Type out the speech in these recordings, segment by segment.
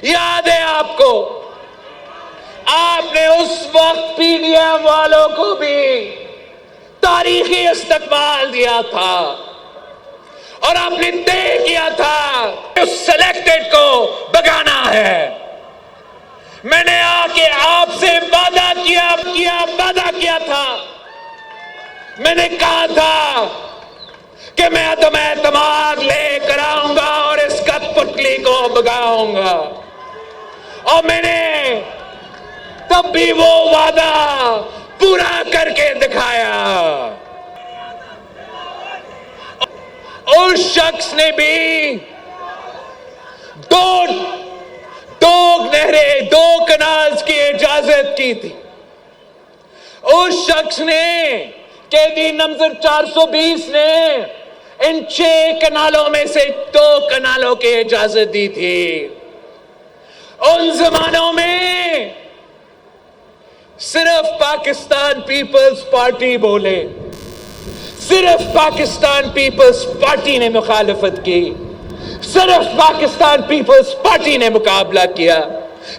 یاد ہے آپ کو، آپ نے اس وقت پی ڈی ایم والوں کو بھی تاریخی استقبال دیا تھا اور آپ نے طے کیا تھا اس سلیکٹڈ کو بگانا ہے۔ میں نے آ کے آپ سے وعدہ کیا تھا، میں نے کہا تھا کہ میں عدم اعتماد لے کر آؤں گا اور اس کا پتلی کو بگاؤں گا، اور میں نے تب بھی وہ وعدہ پورا کر کے دکھایا۔ اس شخص نے بھی دو نہریں، 2 کنالز کی اجازت کی تھی۔ اس شخص نے، قیدی نمبر 420 نے ان 6 کنالوں میں سے 2 کنالوں کی اجازت دی تھی۔ ان زمانوں میں صرف پاکستان پیپلز پارٹی بولے، صرف پاکستان پیپلز پارٹی نے مخالفت کی، صرف پاکستان پیپلز پارٹی نے مقابلہ کیا،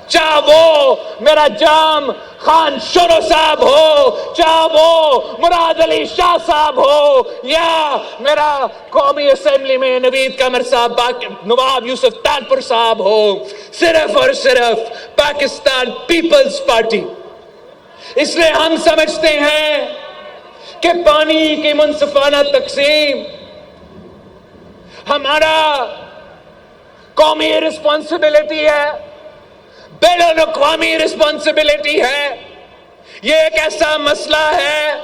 چاہے وہ میرا جام خان شورو صاحب ہو، چاہے وہ مراد علی شاہ صاحب ہو، یا میرا قومی اسمبلی میں نوید قمر صاحب، نواب یوسف تالپور صاحب ہو، صرف اور صرف پاکستان پیپلز پارٹی۔ اس لیے ہم سمجھتے ہیں کہ پانی کی منصفانہ تقسیم ہمارا قومی رسپانسبلٹی ہے، بین الاقوامی رسپانسبلٹی ہے۔ یہ ایک ایسا مسئلہ ہے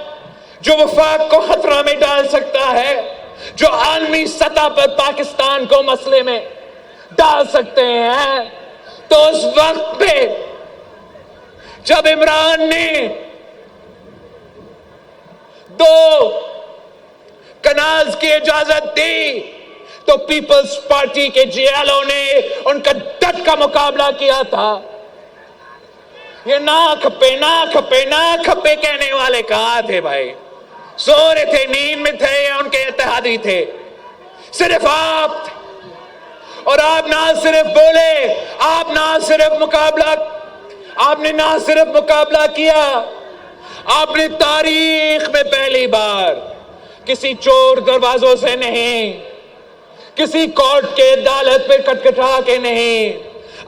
جو وفاق کو خطرہ میں ڈال سکتا ہے، جو عالمی سطح پر پاکستان کو مسئلے میں ڈال سکتے ہیں۔ تو اس وقت پہ جب عمران نے 2 کنالز کی اجازت دی تو پیپلز پارٹی کے جیالوں نے ان کا ڈٹ کا مقابلہ کیا تھا۔ یہ نہ کھپے کہنے والے کہاں تھے بھائی؟ سو رہے تھے، نیند میں تھے، یا ان کے اتحادی تھے؟ صرف آپ تھے۔ اور آپ نہ صرف بولے، آپ نہ صرف مقابلہ کیا، آپ نے تاریخ میں پہلی بار کسی چور دروازوں سے نہیں، کسی کورٹ کے عدالت پہ کٹکھٹا کے نہیں،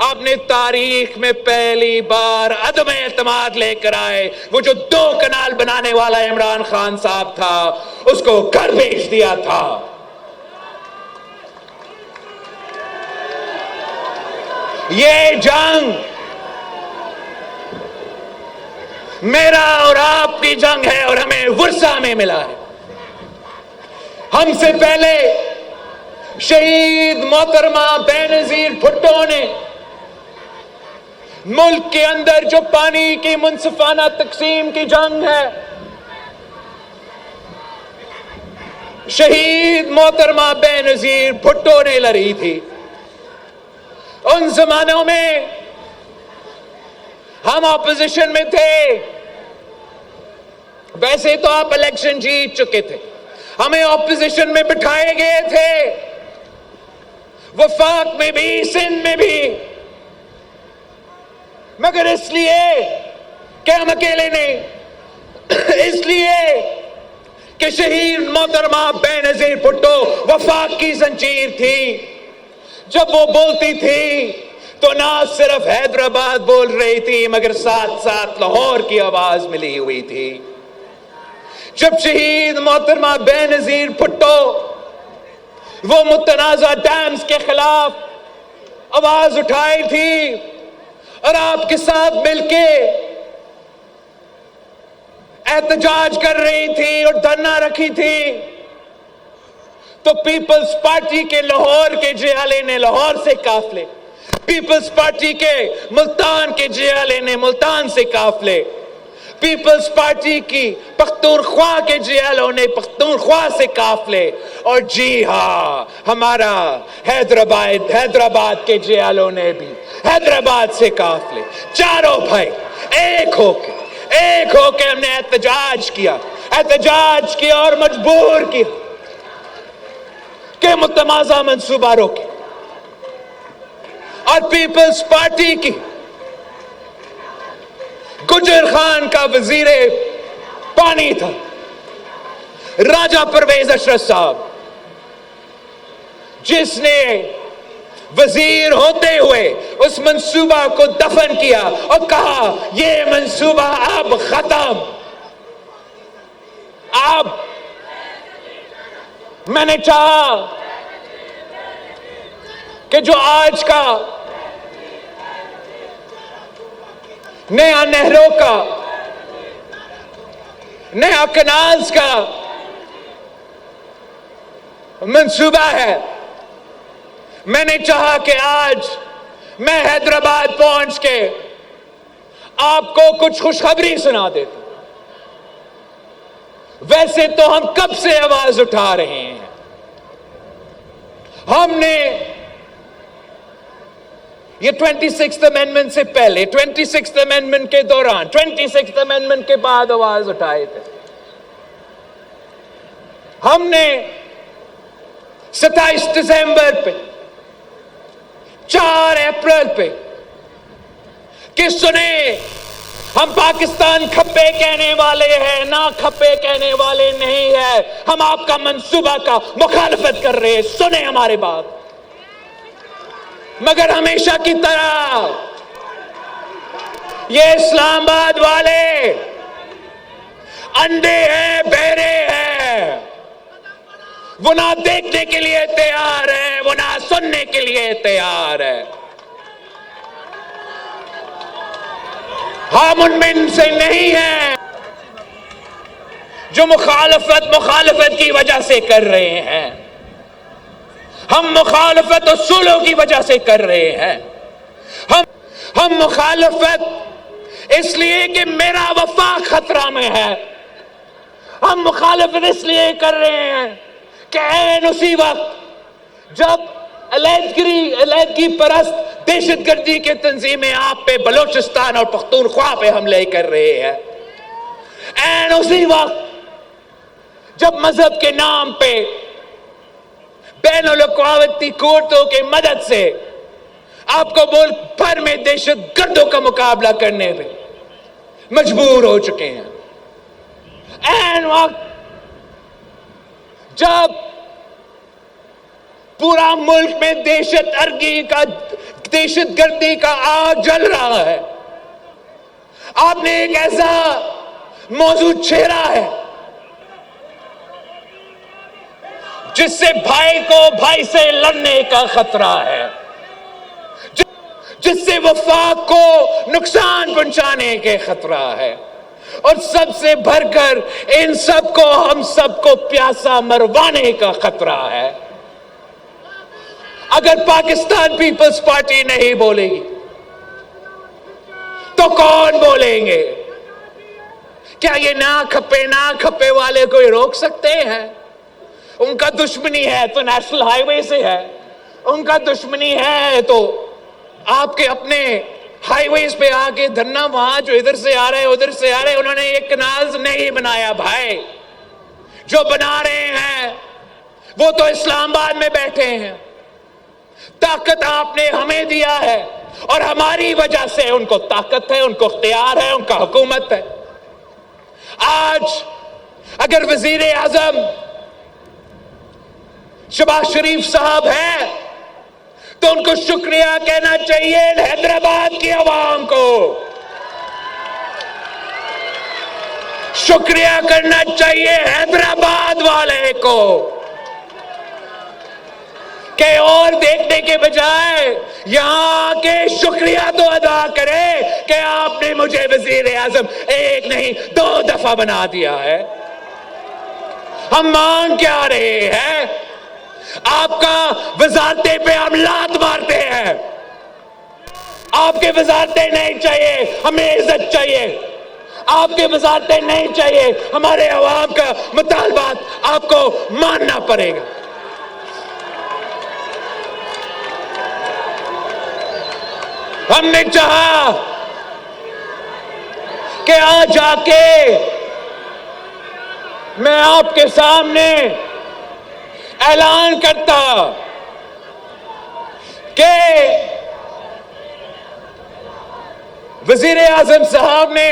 آپ نے تاریخ میں پہلی بار عدم اعتماد لے کر آئے۔ وہ جو 2 کنال بنانے والا عمران خان صاحب تھا، اس کو گھر بھیج دیا تھا۔ یہ جنگ میرا اور آپ کی جنگ ہے، اور ہمیں ورثہ میں ملا ہے۔ ہم سے پہلے شہید محترمہ بے نظیر بھٹو نے ملک کے اندر جو پانی کی منصفانہ تقسیم کی جنگ ہے، شہید محترمہ بے نظیر بھٹو نے لڑی تھی۔ ان زمانوں میں ہم اپوزیشن میں تھے، ویسے تو آپ الیکشن جیت چکے تھے، ہمیں اپوزیشن میں بٹھائے گئے تھے، وفاق میں بھی، سندھ میں بھی، مگر اس لیے کہ ہم اکیلے نہیں، اس لیے کہ شہید محترمہ بے نظیر بھٹو وفاق کی زنجیر تھی۔ جب وہ بولتی تھی تو نہ صرف حیدرآباد بول رہی تھی، مگر ساتھ ساتھ لاہور کی آواز ملی ہوئی تھی۔ جب شہید محترمہ بے نظیر بھٹو وہ متنازع ڈیمز کے خلاف آواز اٹھائی تھی اور آپ کے ساتھ مل کے احتجاج کر رہی تھی اور دھرنا رکھی تھی، تو پیپلز پارٹی کے لاہور کے جیالے نے لاہور سے قافلے، پیپلز پارٹی کے ملتان کے جیالے نے ملتان سے قافلے، پیپلز پارٹی کی پختونخوا کے جیالوں نے پختونخوا سے قافلے، اور جی ہاں ہمارا حیدرآباد کے جیالوں نے بھی حیدرآباد سے قافلے۔ چاروں بھائی ایک ہو کے ہم نے احتجاج کیا اور مجبور کیا کہ متنازع منصوبہ روکے۔ اور پیپلز پارٹی کی گجر خان کا وزیر پانی تھا راجہ پرویز اشرف صاحب، جس نے وزیر ہوتے ہوئے اس منصوبہ کو دفن کیا اور کہا یہ منصوبہ اب ختم۔ اب میں نے چاہا کہ جو آج کا نیا نہروں کا، نیا کنالز کا منصوبہ ہے، میں نے چاہا کہ آج میں حیدرآباد پہنچ کے آپ کو کچھ خوشخبری سنا دیتا۔ ویسے تو ہم کب سے آواز اٹھا رہے ہیں، ہم نے یہ 26th امینڈمنٹ سے پہلے، 26th امینڈمنٹ کے دوران، 26th امینڈمنٹ کے بعد آواز اٹھائے تھے۔ ہم نے 27 دسمبر پہ، 4 اپریل پہ کہ سنیں ہم پاکستان کھپے کہنے والے ہیں، نہ کھپے کہنے والے نہیں ہیں، ہم آپ کا منصوبہ کا مخالفت کر رہے ہیں، سنیں ہمارے بات۔ مگر ہمیشہ کی طرح یہ اسلام آباد والے اندھے ہیں، بہرے ہیں، وہ نہ دیکھنے کے لیے تیار ہے، وہ نہ سننے کے لیے تیار ہے۔ ہم ان میں سے نہیں ہیں جو مخالفت کی وجہ سے کر رہے ہیں، ہم مخالفت اصولوں کی وجہ سے کر رہے ہیں۔ ہم مخالفت اس لیے کہ میرا وفاق خطرہ میں ہے، ہم مخالفت اس لیے کر رہے ہیں کہ عین اسی وقت جب علیحدگی پرست دہشت گردی کے تنظیمیں آپ پہ بلوچستان اور پختونخوا پہ حملے کر رہے ہیں، عین اسی وقت جب مذہب کے نام پہ بین الاقوامی کورٹوں کی مدد سے آپ کو ملک بھر میں دہشت گردوں کا مقابلہ کرنے پہ مجبور ہو چکے ہیں، عین وقت جب پورا ملک میں دہشت گردی کا آگ جل رہا ہے، آپ نے ایک ایسا موضوع چھیڑا ہے جس سے بھائی کو بھائی سے لڑنے کا خطرہ ہے، جس سے وفاق کو نقصان پہنچانے کے خطرہ ہے، اور سب سے بڑھ کر ان سب کو، ہم سب کو پیاسا مروانے کا خطرہ ہے۔ اگر پاکستان پیپلز پارٹی نہیں بولے گی تو کون بولیں گے؟ کیا یہ نہ کھپے والے کو روک سکتے ہیں؟ ان کا دشمنی ہے تو نیشنل ہائی وے سے ہے، ان کا دشمنی ہے تو آپ کے اپنے ہائی ویز پہ آ کے دھرنا، وہاں جو ادھر سے آ رہے ادھر سے آ رہے، انہوں نے ایک کنالز نہیں بنایا بھائی، جو بنا رہے ہیں وہ تو اسلام آباد میں بیٹھے ہیں۔ طاقت آپ نے ہمیں دیا ہے اور ہماری وجہ سے ان کو طاقت ہے، ان کو اختیار ہے، ان کا حکومت ہے۔ آج اگر وزیر اعظم شہباز شریف صاحب ہے تو ان کو شکریہ کہنا چاہیے حیدرآباد کی عوام کو، شکریہ کرنا چاہیے حیدرآباد والے کو، کہ اور دیکھنے کے بجائے یہاں کے شکریہ تو ادا کرے کہ آپ نے مجھے وزیر اعظم ایک نہیں 2 دفعہ بنا دیا ہے۔ ہم مانگ کیا رہے ہیں؟ آپ کا وزارتیں پہ ہم لات مارتے ہیں، آپ کے وزارتیں نہیں چاہیے، ہمیں عزت چاہیے، آپ کے وزارتیں نہیں چاہیے، ہمارے عوام کا مطالبات آپ کو ماننا پڑے گا۔ ہم نے چاہا کہ آج آ کے میں آپ کے سامنے اعلان کرتا کہ وزیر اعظم صاحب نے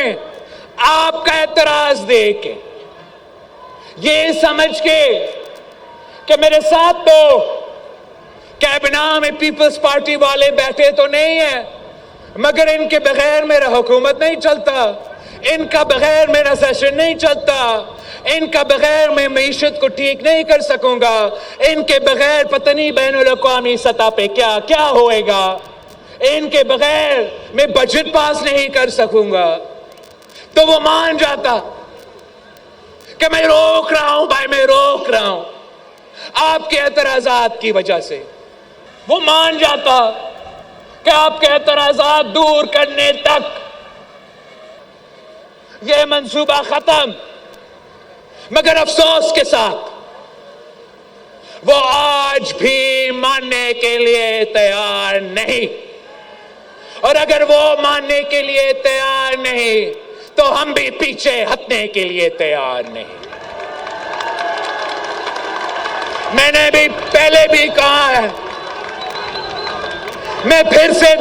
آپ کا اعتراض دے کے، یہ سمجھ کے کہ میرے ساتھ تو کابینہ میں پیپلز پارٹی والے بیٹھے تو نہیں ہیں، مگر ان کے بغیر میرا حکومت نہیں چلتا، ان کا بغیر میرا سیشن نہیں چلتا، ان کا بغیر میں معیشت کو ٹھیک نہیں کر سکوں گا، ان کے بغیر پتہ نہیں بین الاقوامی سطح پہ کیا کیا ہوئے گا، ان کے بغیر میں بجٹ پاس نہیں کر سکوں گا۔ تو وہ مان جاتا کہ میں روک رہا ہوں بھائی، میں روک رہا ہوں آپ کے اعتراضات کی وجہ سے۔ وہ مان جاتا کہ آپ کے اعتراضات دور کرنے تک یہ منصوبہ ختم، مگر افسوس کے ساتھ وہ آج بھی ماننے کے لیے تیار نہیں، اور اگر وہ ماننے کے لیے تیار نہیں تو ہم بھی پیچھے ہٹنے کے لیے تیار نہیں۔ میں نے بھی پہلے بھی کہا ہے، میں پھر سے